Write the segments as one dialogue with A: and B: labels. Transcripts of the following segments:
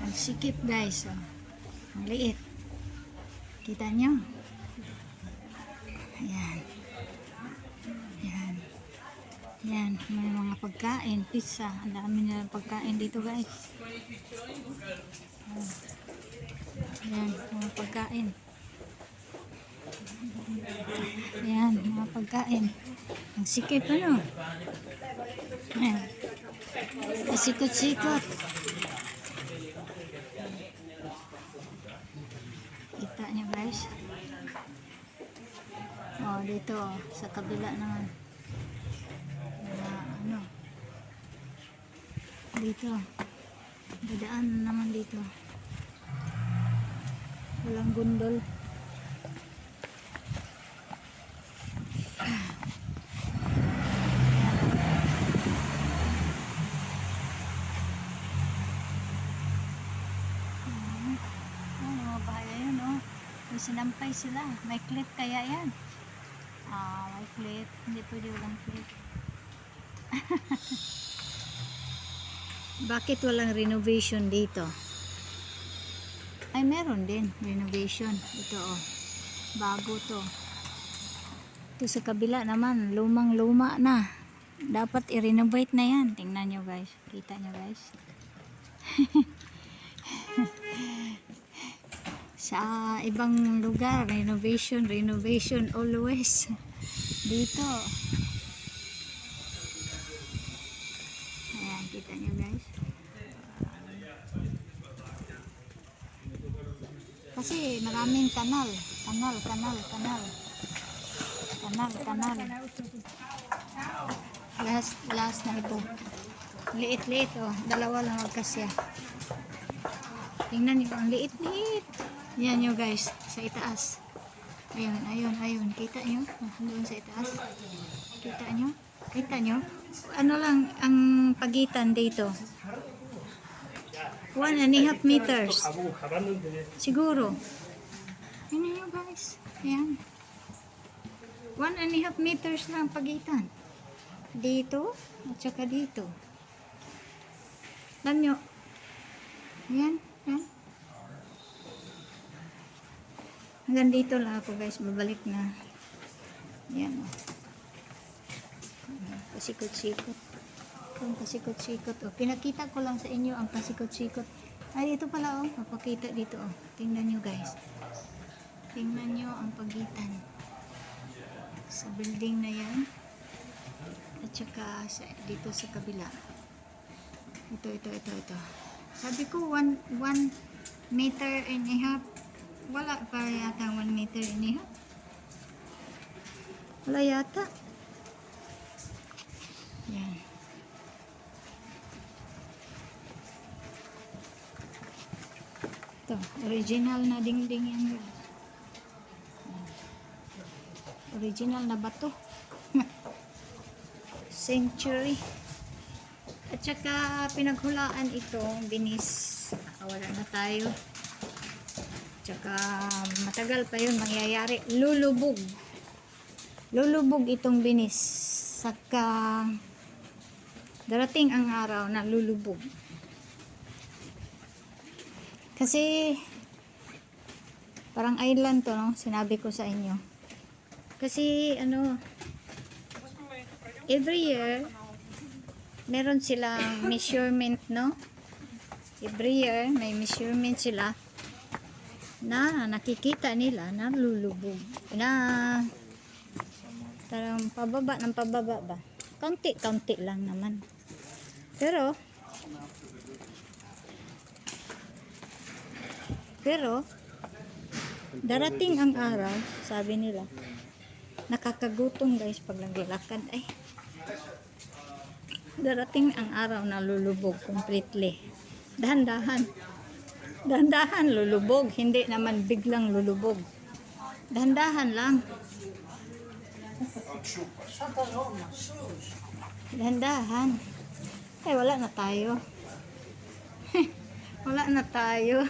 A: Ang sikip guys, oh. Ang liit. Kita nyo? Ayan. Ayan. Ayan. May mga pagkain. Pizza. Ang dami nilang pagkain dito guys. Ayan. Mga pagkain. Ayan. Mga pagkain. Ang sikip ano? Ayan. Pasikot-sikot. Kita nyo guys. Oh, dito oh, sa kabila naman. Ano? Dito. Dadaan naman dito. Walang gundol. Sinampay sila. May clip kaya yan? May clip. Hindi pwede walang clip. Bakit walang renovation dito? Ay, meron din. Renovation. Ito oh. Bago to. Ito sa kabila naman. Lumang-luma na. Dapat i-renovate na yan. Tingnan nyo guys. Kita nyo guys. Sa ibang lugar, renovation always. Dito. Ayan, kita nyo guys. Kasi maraming kanal. Kanal. Last na ito. Liit oh. Dalawa lang magkasya. Tingnan nyo, ang liit. Yan nyo guys, sa itaas. Ayun. Kita nyo? Doon sa itaas. Kita nyo? Ano lang ang pagitan dito? 1.5 meters. Siguro. Tingnan nyo guys. Ayan. 1.5 meters lang pagitan. Dito at saka dito. Alam nyo? Ayan. Hanggang dito lang ako guys, babalik na. Yan o. Pasikot-sikot. Ang pasikot-sikot o. Pinakita ko lang sa inyo ang pasikot-sikot. Ay, ito pala o. Papakita dito o. Tingnan nyo guys. Tingnan nyo ang pagitan. Sa building na yan. At saka dito sa kabila. Ito. Sabi ko 1 meter and a half. Wala pa yata 1 meter and a half. Wala yata. Yan. Ito, original na dingding yan. Original na bato. Century. At saka pinaghulaan itong binis. Wala na tayo. Tsaka matagal pa yun mangyayari. Lulubog itong binis. Saka darating ang araw na lulubog. Kasi parang island to, no? Sinabi ko sa inyo. Kasi ano, every year meron silang measurement, no? Every year may measurement sila na nakikita nila na lulubog na parang pababa ba, kaunti lang naman, pero darating ang araw, sabi nila, nakakagutom guys pag naglalakad. Ay, darating ang araw na lulubog completely. Dahan-dahan lulubog, hindi naman biglang lulubog. Dahan-dahan lang. Dahan-dahan. Ay, wala na tayo. Wala na tayo.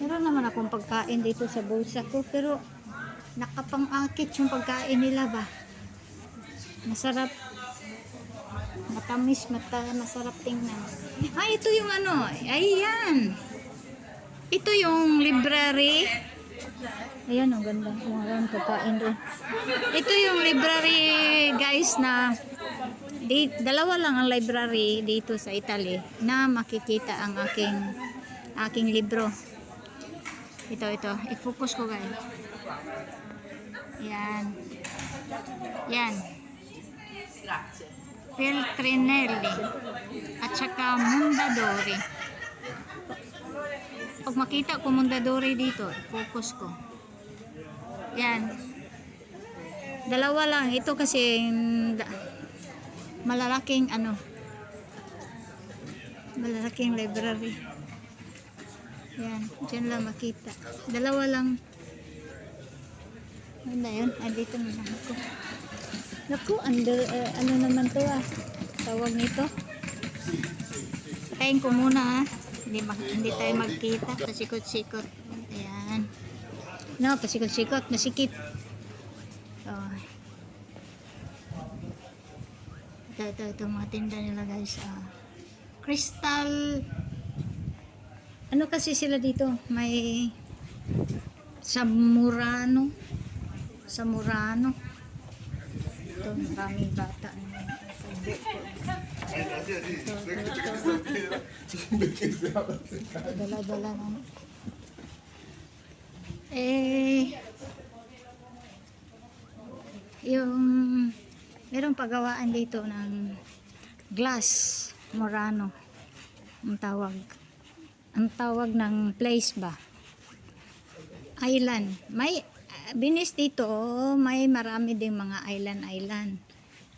A: Meron naman akong pagkain dito sa bulsa ko, pero nakapang-akit yung pagkain nila ba. Masarap. Matamis, masarap tingnan. Ah, ito yung ano. Ayan. Ito yung library. Ayan, ang ganda. Maraming pagkain doon. Ito yung library, guys, na dalawa lang ang library dito sa Italy na makikita ang aking libro. Ito. I-focus ko, guys. Yan. Yan. Feltrinelli at saka Mondadori. Pag makita ko Mondadori dito, focus ko. Yan. Dalawa lang. Ito kasi malalaking malalaking library. Yan. Diyan lang makita. Dalawa lang. Ano na yun? Dito na lang ako. Naku, ano naman to tawag nito. Patayin ko muna hindi tayo magkita. Pasikot-sikot. Ayan. No, pasikot-sikot. Nasikip. Oh. Ito mga tinda nila, guys. Crystal. Ano kasi sila dito? May Samurano. Ito, maraming bata. Dala-dala na. Merong pagawaan dito ng glass Murano. Ang tawag ng place ba? Island. May Venice dito, may marami ding mga island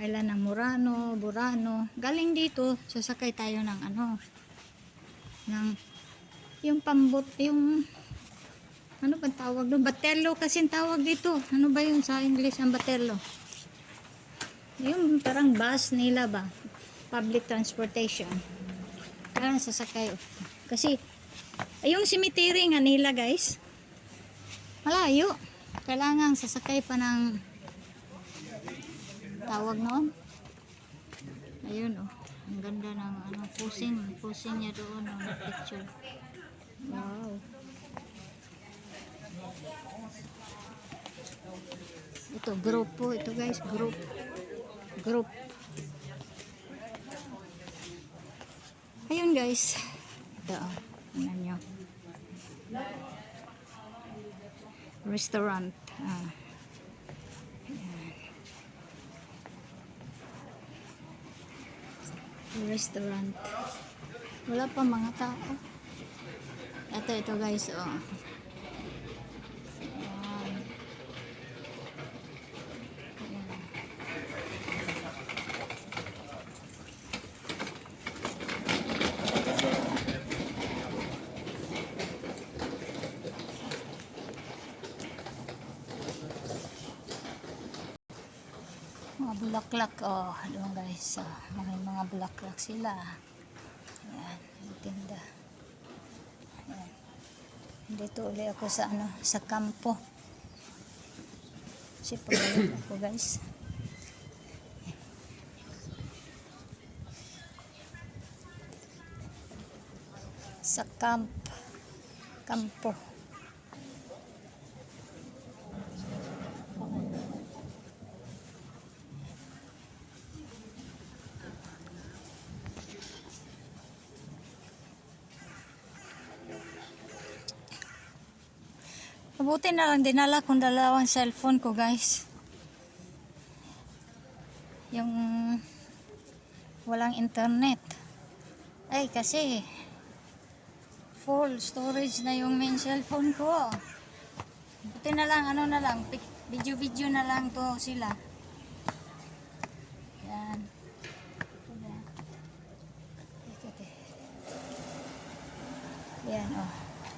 A: ng Murano, Burano. Galing dito, sasakay tayo ng yung pambot, yung ano ba tawag doon? Batelo kasi tawag dito. Ano ba yung sa English ang batelo? Yung parang bus nila ba? Public transportation. Kaya sasakay. Kasi, yung cemetery nga nila, guys, malayo. Kailangan sasakay pa ng tawag noon. Ayun, ang ganda ng pusing niya doon, na picture. Wow. Ito, grupo. Ito, guys, group. Ayun, guys. Ito, tingnan nyo. Restaurant. Restaurant. Wala pa mga tao. Ito guys. Ayan. Mga bulaklak, doon guys, may mga bulaklak sila. Ayan, yung tinda. Ayan. Dito ulit ako sa kampo. Kasi pagalik ako, guys. Sa kampo. Mabuti na lang dinala kong dalawang cellphone ko, guys. Yung walang internet. Ay, kasi full storage na yung main cellphone ko. Buti na lang, video na lang to sila. Yan. Yan,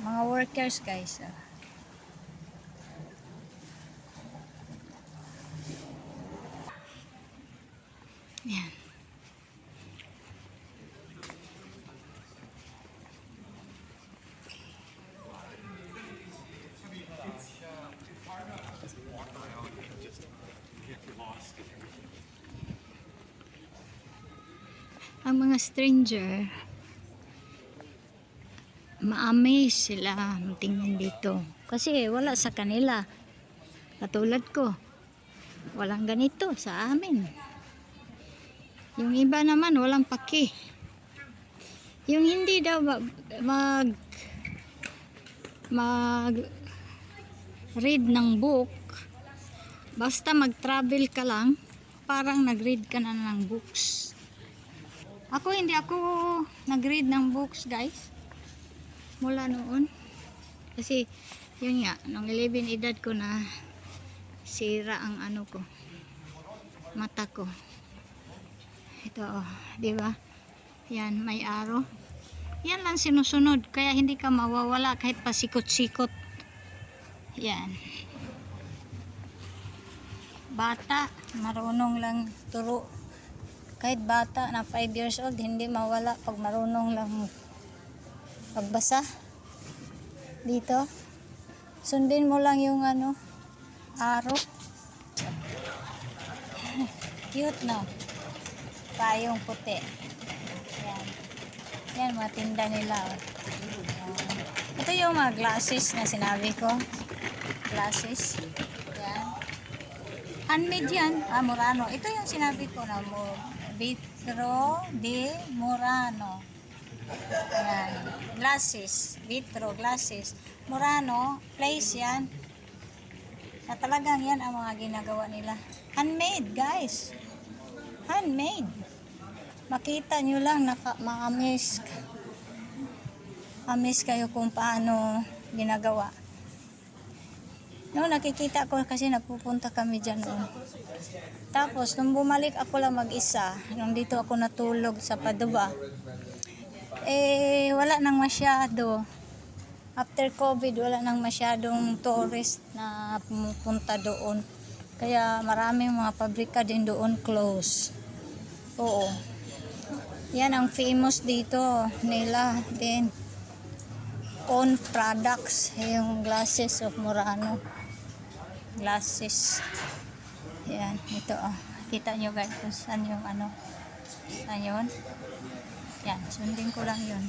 A: mga workers, guys. Yan. ang mga stranger, ma-amaze sila tingnan dito. Kasi wala sa kanila. Katulad ko, walang ganito sa amin. Yung iba naman, walang paki. Yung hindi daw mag read ng book, basta mag-travel ka lang, parang nag-read ka na ng books. Hindi ako nag-read ng books, guys. Mula noon. Kasi, yun nga, nung 11 edad ko na sira ang ano ko, mata ko. Ito, di ba? Yan, may araw. Yan lang sinusunod, kaya hindi ka mawawala kahit pasikot-sikot. Yan. Bata, marunong lang turo. Kahit bata na 5 years old, hindi mawala pag marunong lang pagbasa. Dito, sundin mo lang yung ano, araw. Cute, no? Payong puti. Yan. Yan, mga tinda nila. Oh. Ito yung mga glasses na sinabi ko. Glasses. Yan. Handmade yan. Murano. Ito yung sinabi ko na Vitro de Murano. Yan. Glasses. Vitro, glasses. Murano. Place yan. Na talagang yan ang mga ginagawa nila. Handmade, guys. Handmade. Makita nyo lang, ma-amaze kayo kung paano ginagawa. No, nakikita ko kasi nagpupunta kami dyan noon. Tapos, nung bumalik ako lang mag-isa, nung dito ako natulog sa Padua, wala nang masyado. After COVID, wala nang masyadong tourist na pumupunta doon. Kaya maraming mga pabrika din doon close. Oo. Yan ang famous dito nila din. Own products, yung glasses of Murano. Glasses. Yan, ito Kita nyo guys kung saan yung ano. Saan yun? Yan, sundin ko lang yun.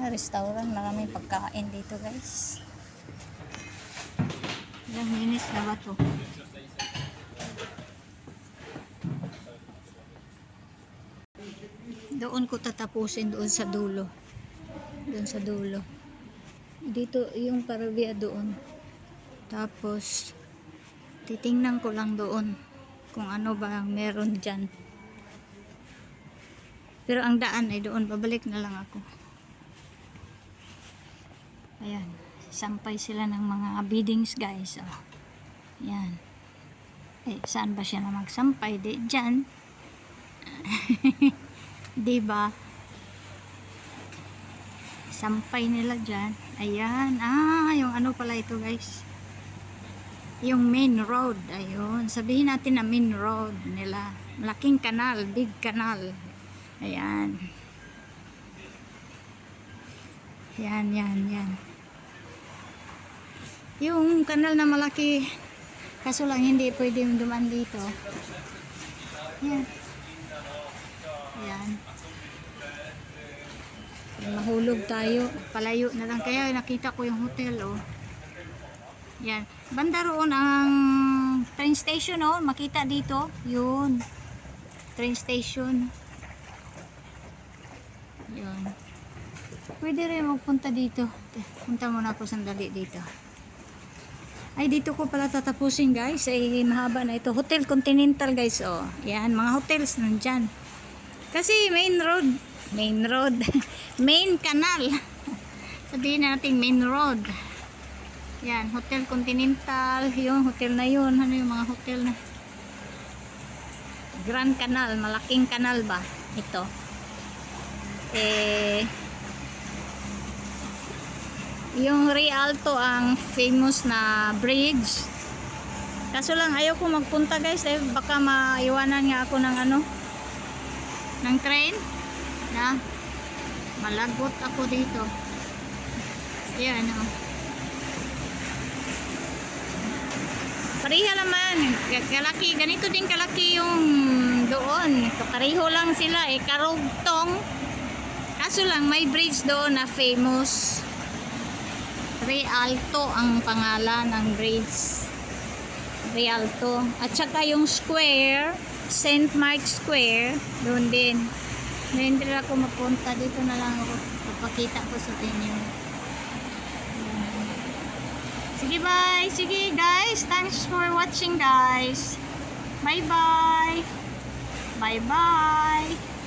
A: Restaurant, maraming pagkain dito guys. Ilang minutes na ba to? Doon ko tatapusin, doon sa dulo. Doon sa dulo. Dito yung Paravia doon. Tapos titingnan ko lang doon kung ano ba ang meron dyan. Pero ang daan ay doon, babalik na lang ako. Ayan, sampay sila ng mga biddings guys. Ayan. Saan ba siya na magsampay? Dyan. Diba? Sampay nila dyan. Ayan. Yung ano pala ito guys. Yung main road. Ayun. Sabihin natin na main road nila. Malaking kanal. Big kanal. Ayan. Yan. Yung kanal na malaki. Kaso lang hindi pwede duman dito. Yan. Ayan. Mahulog tayo. Palayo na lang. Kaya nakita ko yung hotel, Yan. Banda roon ang train station, Makita dito. Yun. Train station. Yun. Pwede rin magpunta dito. Punta muna ako sandali dito. Ay, dito ko pala tatapusin, guys. Mahaba na ito. Hotel Continental, guys, Yan. Mga hotels nandyan. Kasi main road. Main canal. Sabihin natin main road. Yan, Hotel Continental. Yung hotel na yun. Ano yung mga hotel na? Grand Canal. Malaking canal ba? Ito. Yung Rialto ang famous na bridge. Kaso lang ayaw ko magpunta guys. Baka maiwanan nga ako ng ng train. Na malagot ako dito. Yan Pareha naman. Kalaki, ganito din kalaki yung doon. Pareho lang sila eh. Karugtong. Kaso lang, may bridge doon na famous. Rialto ang pangalan ng bridge. Rialto. At saka yung square, St. Mark's Square, doon din. Hindi ako mapunta. Dito na lang ako. Papakita ko sa inyo. Sige, bye. Sige, guys. Thanks for watching, guys. Bye-bye. Bye-bye.